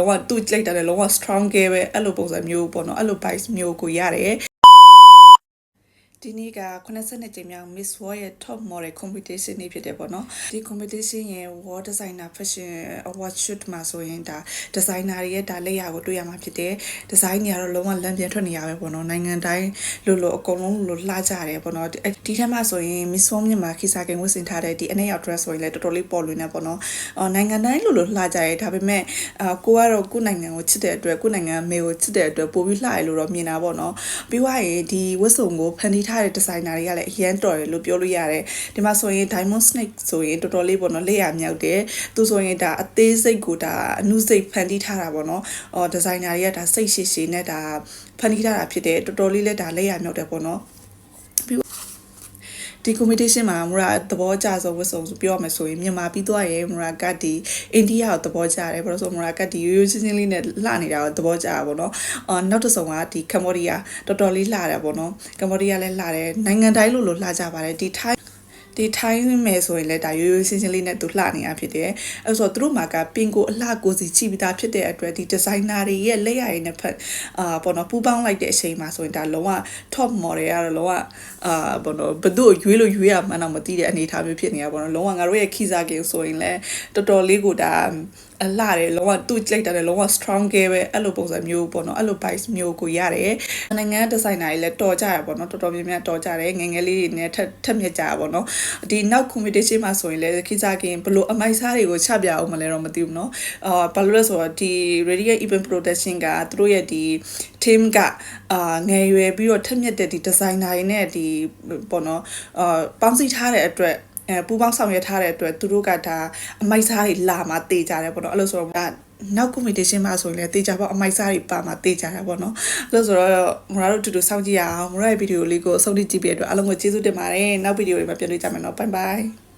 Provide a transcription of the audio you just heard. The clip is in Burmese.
လုံးဝသူ့လိုက်တာလည်းလုံးဝ strong ကဲပဲအဲ့လိုပုံစံမျိုးပေါ့နော်အဲ့လို vibes မျိုးကိုရတယ်ဒီနေ့က82ကြိမ်မြောက် Miss World ရဲ့ Top Model Competition နေ့ဖြစ်တယ်ပေါ့နော်ဒီ competition ရဲ့ World Designer Fashion Award Shoot မှာဆိုရင်ဒါ designer တွေရဲ့ဒါလက်ရာကိုတွေ့ရမှာဖြစ်တယ် design တွေကတော့လုံးဝလမ်းပြန်ထွက်နေရပဲပေါ့နော်နိုင်ငံတိုင်းလို့အကုန်လုံးလို့လှကြတယ်ပေါ့နော်ဒီထက်မှဆိုရင် Miss World မြန်မာခိစားကိန်းဝတ်ဆင်ထားတဲ့ဒီအနေရောက် dress ဆိုရင်လည်းတော်တော်လေးပေါ်လွင်နေပေါ့နော်နိုင်ငံတိုင်းလို့လှကြတယ်ဒါပေမဲ့ကိုကတော့ကိုနိုင်ငံကိုချစ်တဲ့အတွက်ကိုနိုင်ငံမေကိုချစ်တဲ့အတွက်ပိုပြီးလှရလို့တော့မြင်တာပေါ့နော်ပြီးွားရင်ဒီဝတ်စုံကိုဖန်တီးထားတဲ့ designer တွေကလည်းအရန်တော်တယ်လို့ပြောလို့ရတယ်ဒီမှာဆိုရင် diamond snake ဆိုရင်တော်တော်လေးပေါ့နော်လက်ရမြောက်တယ်သူဆိုရင်ဒါအသေးစိတ်ကိုဒါအနုစိတ်ဖန်တီးထားတာပေါ့နော်designer တွေကဒါစိတ်ရှည်ရှည်နဲ့ဒါဖန်တီးထားတာဖြစ်တယ်တော်တော်လေးလည်းဒါလက်ရမြောက်တယ်ပေါ့နော်ဒီ competition မှာမူရာသဘောကျဆုံးဝတ်စုံဆိုပြောရမယ်ဆိုရင်မြန်မာပြီးသွားရင်မူရာကတ်ဒီအိန္ဒိယကိုသဘောကျတယ်ဘာလို့ဆိုမူရာကတ်ဒီရိုးရိုးချင်းချင်းလေးနဲ့လှနေတာကိုသဘောကျတာပေါ့နော်နောက်တစ်စုံကဒီကမ္ဘောဒီးယားတော်တော်လေးလှတယ်ပေါ့နော်ကမ္ဘောဒီးယားလည်းလှတယ်နိုင်ငံတိုင်းလို့လှကြပါတယ်ဒီထိုင်းမယ်ဆိုရင်လည်းဒါရိုးရိုးရှင်းရှင်းလေးနဲ့သူလှနေတာဖြစ်တယ်အဲ့ဆိုသူတို့မှာကပင်ကိုအလှကိုစီကြည့်ပြီးသားဖြစ်တဲ့အတွက်ဒီဒီဇိုင်နာတွေရဲ့လက်ရည်နဲ့ဖက်ပေါ့နော်ပူပေါင်းလိုက်တဲ့အချိန်မှာဆိုရင်ဒါလုံးဝ top model ကတော့လုံးဝပေါ့နော်ဘယ်သူ့ကိုရွေးလို့ရွေးရမှန်းတော့မသိတဲ့အနေအထားမျိုးဖြစ်နေတာပေါ့နော်လုံးဝငါတို့ရဲ့ခိစားကင်ဆိုရင်လည်းတော်တော်လေးကိုဒါအလှတယ်လုံးဝသူ့လိုက်တာလည်းလုံးဝ strong ကဲပဲအဲ့လိုပုံစံမျိုးပေါ့နော်အဲ့လို vibes မျိုးကိုရတယ်နိုင်ငံ designer တွေလည်းတော်ကြရပေါ့နော်တော်တော်များများတော်ကြတယ်ငယ်ငယ်လေးတွေနဲ့ထက်မြက်ကြရပေါ့နော်ဒီနောက် competition မှာဆိုရင်လည်းခိစားကင်ဘလို့အမိုက်စားတွေကိုချပြအောင်မလဲတော့မသိဘူးနော်ဘာလို့လဲဆိုတော့ဒီ radiant event production ကသူတို့ရဲ့ဒီ team ကငယ်ရွယ်ပြီးတော့ထက်မြက်တဲ့ဒီ designer တွေနဲ့ဒီပေါ့နော်ပေါင်းစည်းထားတဲ့အတွက်ပူပေါင်းဆောင်ရွက်ထားတဲ့အတွက်သူတို့ကဒါအမိုက်စားတွေလာမှတေးကြတယ်ပေါ့နော်အဲ့လိုဆိုတော့နောက် competition မှာဆိုရင်လည်းတေးကြပေါ့အမိုက်စားတွေပါမှတေးကြတာပေါ့နော်အဲ့လိုဆိုတော့မတို့အတူတူစောင့်ကြည့်ရအောင်မတို့ရဲ့ဗီဒီယိုလေးကိုအဆုံးထိကြည့်ပြီးအတွက်အားလုံးကိုကျေးဇူးတင်ပါတယ်နောက်ဗီဒီယိုတွေမှာပြန်တွေ့ကြမယ်နော် bye bye